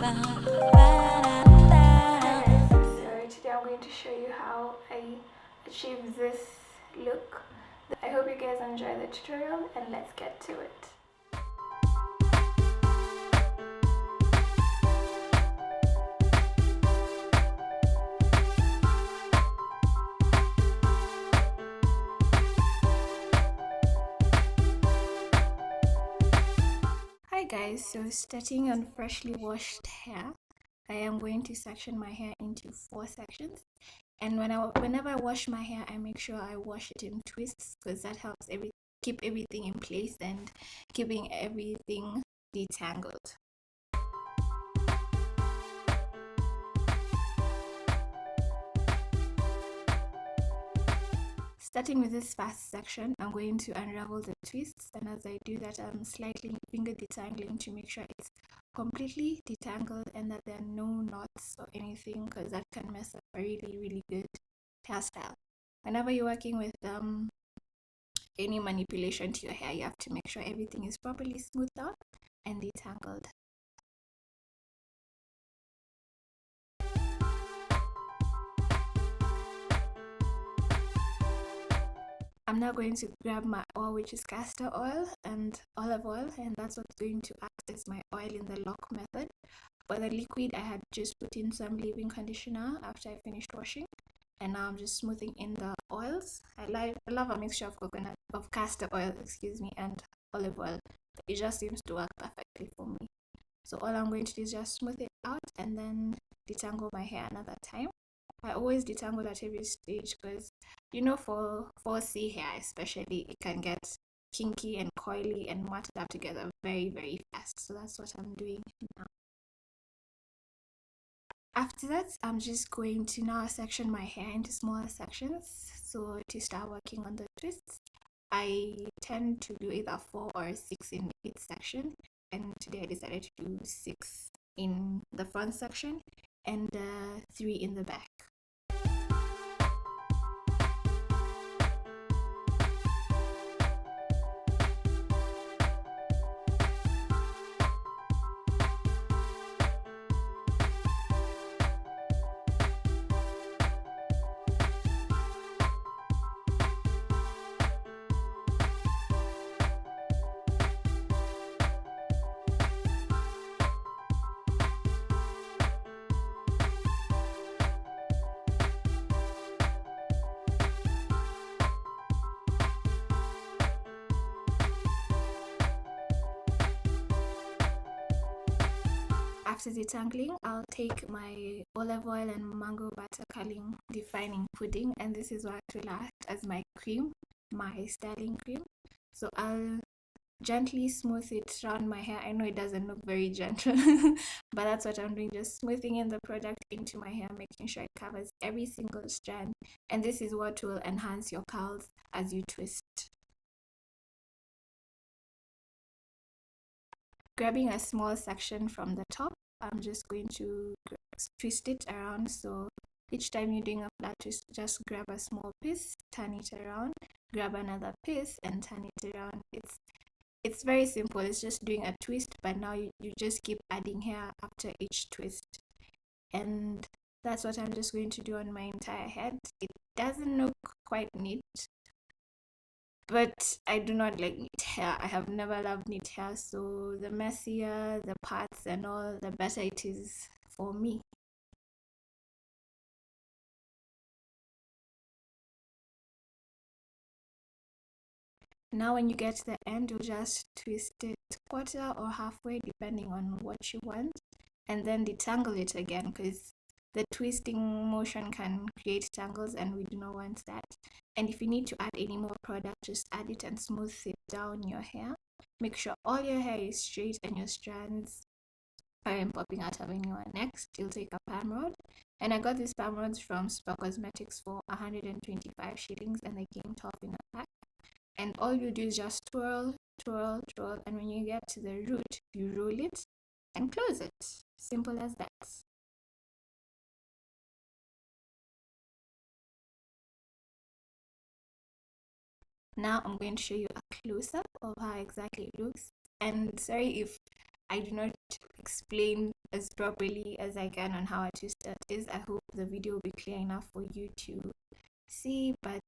Today I'm going to show you how I achieve this look. I hope you guys enjoy the tutorial and let's get to it. Hi guys, so starting on freshly washed hair, I am going to section my hair into 4 sections. And whenever I wash my hair, I make sure I wash it in twists because that helps keep everything in place and keeping everything detangled. Starting with this first section, I'm going to unravel the twists, and as I do that, I'm slightly finger detangling to make sure it's completely detangled and that there are no knots or anything, because that can mess up a really good hairstyle. Whenever you're working with any manipulation to your hair, you have to make sure everything is properly smoothed out and detangled. I'm now going to grab my oil, which is castor oil and olive oil, and that's what's going to act as my oil in the lock method. For the liquid, I had just put in some leave-in conditioner after I finished washing, and now I'm just smoothing in the oils. I love a mixture of castor oil, and olive oil. It just seems to work perfectly for me. So all I'm going to do is just smooth it out and then detangle my hair another time. I always detangle at every stage because, for 4C hair especially, it can get kinky and coily and matted up together very fast. So that's what I'm doing now. After that, I'm just going to now section my hair into smaller sections. So to start working on the twists, I tend to do either 4 or 6 in each section. And today I decided to do 6 in the front section and 3 in the back. After detangling, I'll take my olive oil and mango butter curling defining pudding, and this is what will act as my cream, my styling cream. So I'll gently smooth it around my hair. I know it doesn't look very gentle, but that's what I'm doing, just smoothing in the product into my hair, making sure it covers every single strand, and this is what will enhance your curls as you twist. Grabbing a small section from the top, I'm just going to twist it around. So each time you're doing a flat twist, just grab a small piece, turn it around, grab another piece and turn it around. It's very simple. It's just doing a twist, but now you just keep adding hair after each twist. And that's what I'm just going to do on my entire head. It doesn't look quite neat, but I do not like neat hair. I have never loved neat hair, so the messier the parts and all, the better it is for me. Now when you get to the end, you'll just twist it quarter or halfway depending on what you want, and then detangle it again because the twisting motion can create tangles and we do not want that. And if you need to add any more product, just add it and smooth it down your hair. Make sure all your hair is straight and your strands aren't popping out of anywhere. Next, you'll take a perm rod, and I got these perm rods from Super Cosmetics for 125 shillings, and they came 12 in a pack. And all you do is just twirl, and when you get to the root, you roll it and close it. Simple as that. Now I'm going to show you a close-up of how exactly it looks. And sorry if I do not explain as properly as I can on how a twister is. I hope the video will be clear enough for you to see, but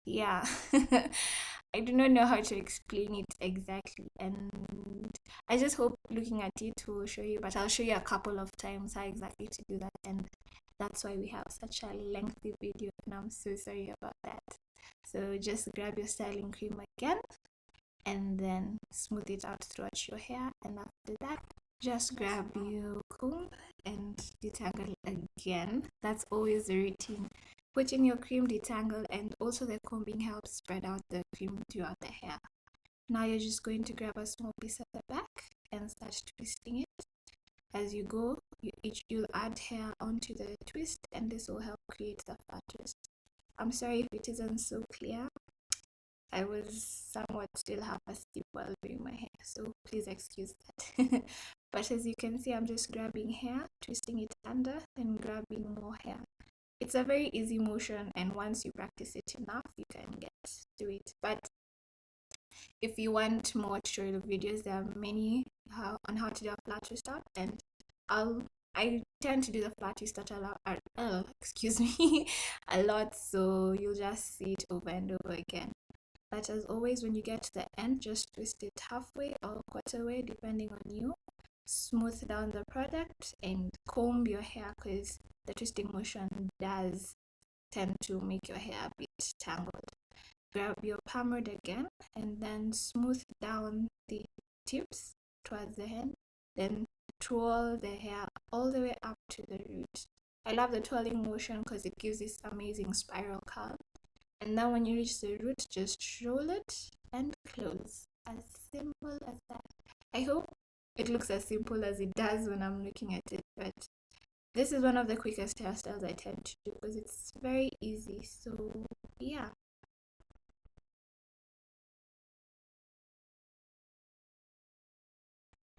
yeah. I do not know how to explain it exactly, and I just hope looking at it will show you, but I'll show you a couple of times how exactly to do that, and that's why we have such a lengthy video, and I'm so sorry about that. So just grab your styling cream again and then smooth it out throughout your hair, and after that just grab your comb and detangle again. That's always the routine. Put in your cream, detangle, and also the combing helps spread out the cream throughout the hair. Now you're just going to grab a small piece at the back and start twisting it. As you go, you'll add hair onto the twist, and this will help create the flat twist. I'm sorry if it isn't so clear. I was somewhat still half asleep while doing my hair, so please excuse that. But as you can see, I'm just grabbing hair, twisting it under, and grabbing more hair. It's a very easy motion, and once you practice it enough, you can get to it. But if you want more tutorial videos, there are many on how to do a flat twist out, and I tend to do the flat twist out a lot, excuse me, a lot, so you'll just see it over and over again. But as always, when you get to the end, just twist it halfway or quarter way, depending on you. Smooth down the product and comb your hair, because the twisting motion does tend to make your hair a bit tangled. Grab your palm again and then smooth down the tips towards the end. Then twirl the hair all the way up to the root. I love the twirling motion because it gives this amazing spiral curl. And then when you reach the root, just roll it and close. As simple as that. I hope it looks as simple as it does when I'm looking at it, but this is one of the quickest hairstyles I tend to do because it's very easy. So yeah.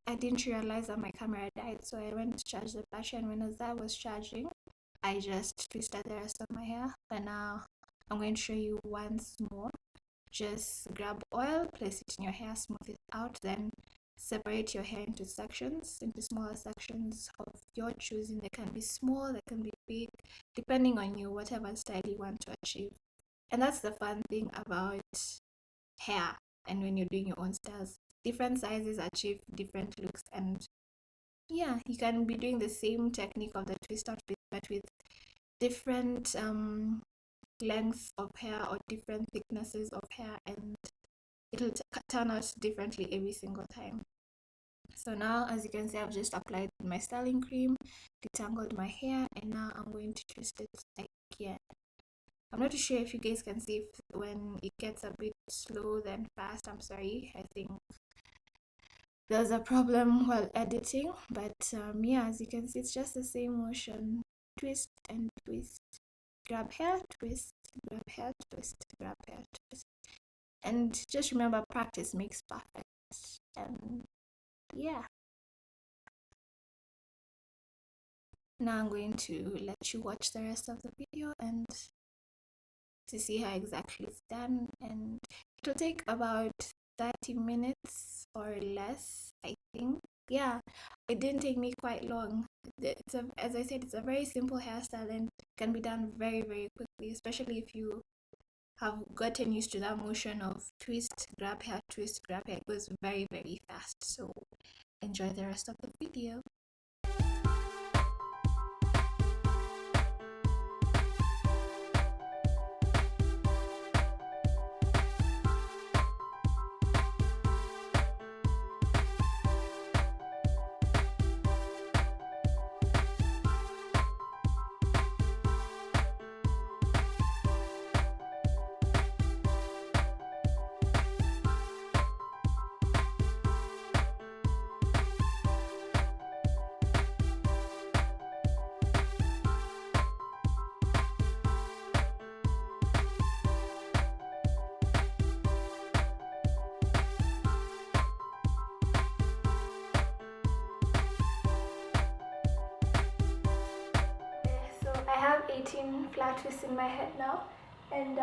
I didn't realize that my camera died, so I went to charge the battery, and when that was charging, I just twisted the rest of my hair. But now I'm going to show you once more. Just grab oil, place it in your hair, smooth it out, then separate your hair into sections, into smaller sections of your choosing. They can be small, they can be big, depending on you, whatever style you want to achieve. And that's the fun thing about hair, and when you're doing your own styles, different sizes achieve different looks. And yeah, you can be doing the same technique of the twist out, but with different lengths of hair or different thicknesses of hair, and it'll turn out differently every single time. So now, as you can see, I've just applied my styling cream, detangled my hair, and now I'm going to twist it again. I'm not too sure if you guys can see if when it gets a bit slow then fast. I'm sorry, I think there's a problem while editing, but yeah, as you can see, it's just the same motion. Twist and twist, grab hair, twist, grab hair, twist, grab hair, twist. And just remember, practice makes perfect. And yeah. Now I'm going to let you watch the rest of the video and to see how exactly it's done. And it'll take about 30 minutes or less, I think. Yeah, it didn't take me quite long. As I said, it's a very simple hairstyle and can be done very, very quickly, especially if you have gotten used to that motion of twist, grab hair, twist, grab hair. It goes very, very fast. So enjoy the rest of the video. So I have 18 flat twists in my head now, and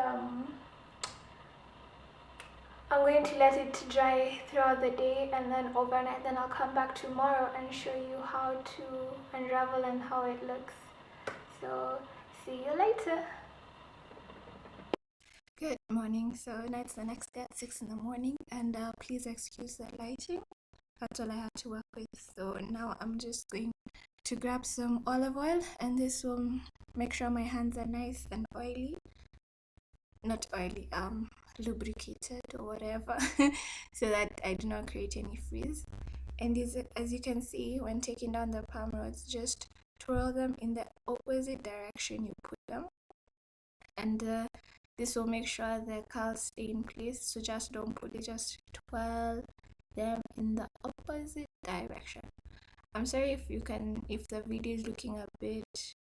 I'm going to let it dry throughout the day and then overnight. Then I'll come back tomorrow and show you how to unravel and how it looks. So see you later. Good morning. So now it's the next day at 6 in the morning, and please excuse the lighting. That's all I have to work with. So now I'm just going to grab some olive oil, and this will make sure my hands are nice and oily. Not oily, lubricated or whatever, so that I do not create any frizz. And these, as you can see, when taking down the palm rods, just twirl them in the opposite direction you put them, and this will make sure the curls stay in place. So just don't put it, just twirl them in the opposite direction. I'm sorry if the video is looking a bit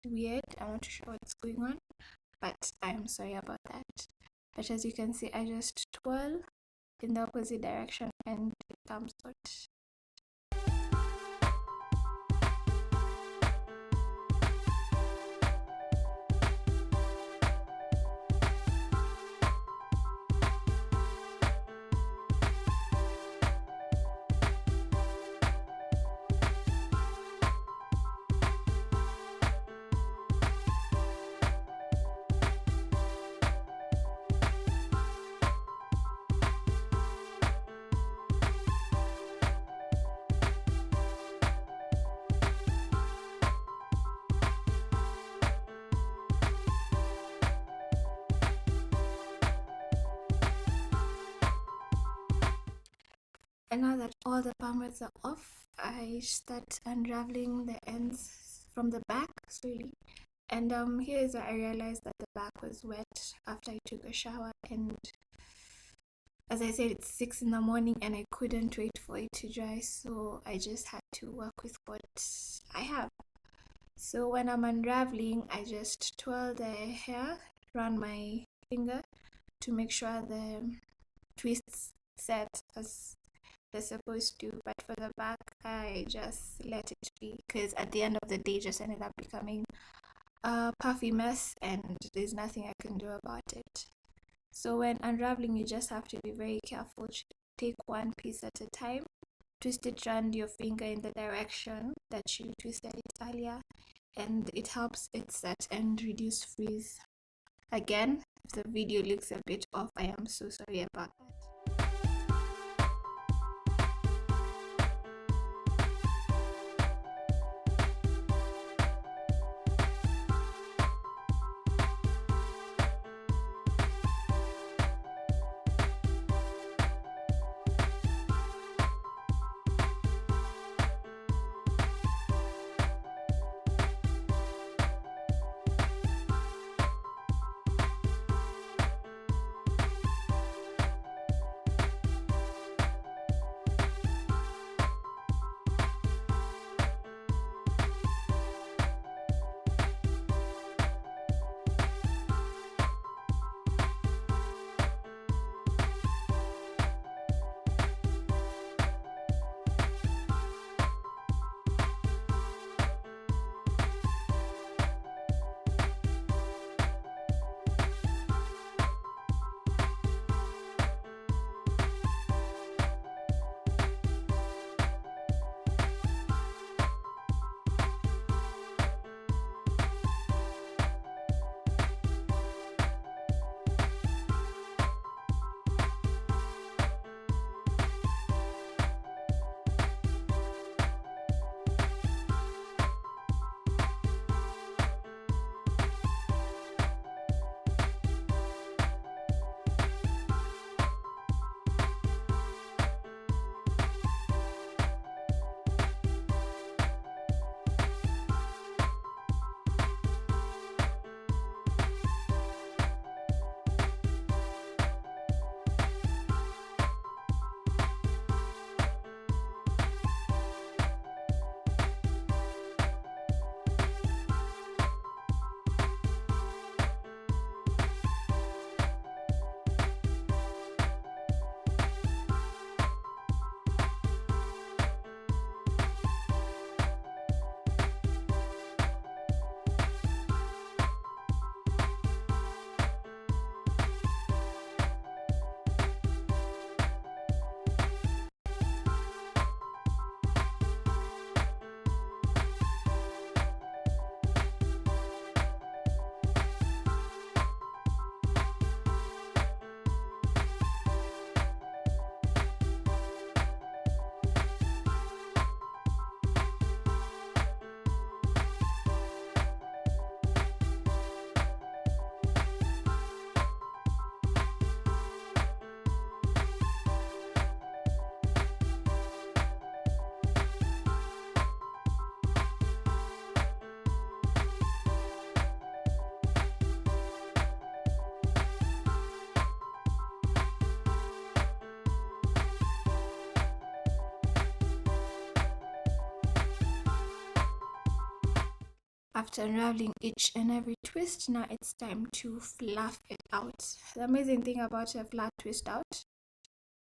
weird. I'm not sure what's going on, but I'm sorry about that. But as you can see, I just twirl in the opposite direction and it comes out. And now that all the palm rods are off, I start unraveling the ends from the back slowly. And here is where I realized that the back was wet after I took a shower. And as I said, it's 6 in the morning and I couldn't wait for it to dry, so I just had to work with what I have. So when I'm unraveling, I just twirl the hair around my finger to make sure the twists set as they're supposed to. But for the back, I just let it be, because at the end of the day, it just ended up becoming a puffy mess and there's nothing I can do about it. So when unraveling, you just have to be very careful. Take one piece at a time, twist it around your finger in the direction that you twisted it earlier, and it helps it set and reduce frizz. Again, if the video looks a bit off, I am so sorry about that. After unraveling each and every twist, now it's time to fluff it out. The amazing thing about a flat twist out,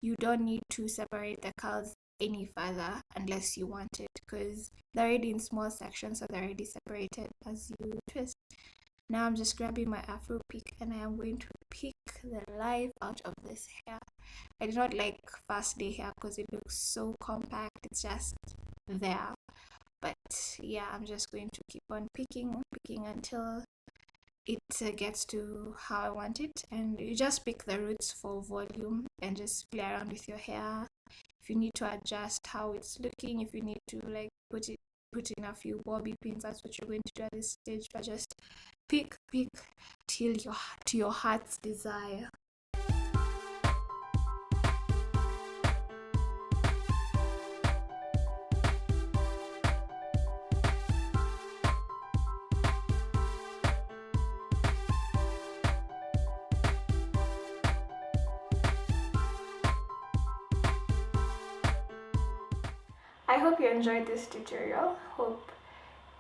you don't need to separate the curls any further unless you want it, because they're already in small sections, so they're already separated as you twist. Now I'm just grabbing my afro pick and I am going to pick the life out of this hair. I do not like fast day hair because it looks so compact, it's just there. But yeah, I'm just going to keep on picking until it gets to how I want it. And you just pick the roots for volume and just play around with your hair. If you need to adjust how it's looking, if you need to like put in a few bobby pins, that's what you're going to do at this stage. But just pick till to your heart's desire. I hope you enjoyed this tutorial. Hope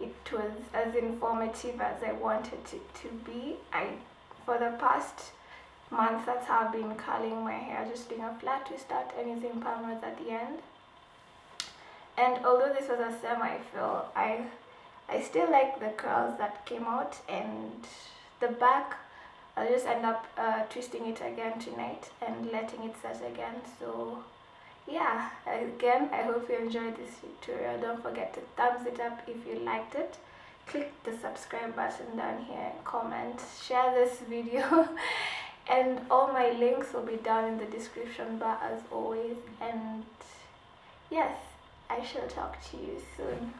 it was as informative as I wanted it to be. For the past month, that's how I've been curling my hair, just doing a flat twist out, anything permanent at the end. And although this was a semi-fill, I still like the curls that came out, and the back I'll just end up twisting it again tonight and letting it set again. So yeah, again, I hope you enjoyed this tutorial. Don't forget to thumbs it up if you liked it. Click the subscribe button down here, comment, share this video and all my links will be down in the description bar as always. And yes, I shall talk to you soon.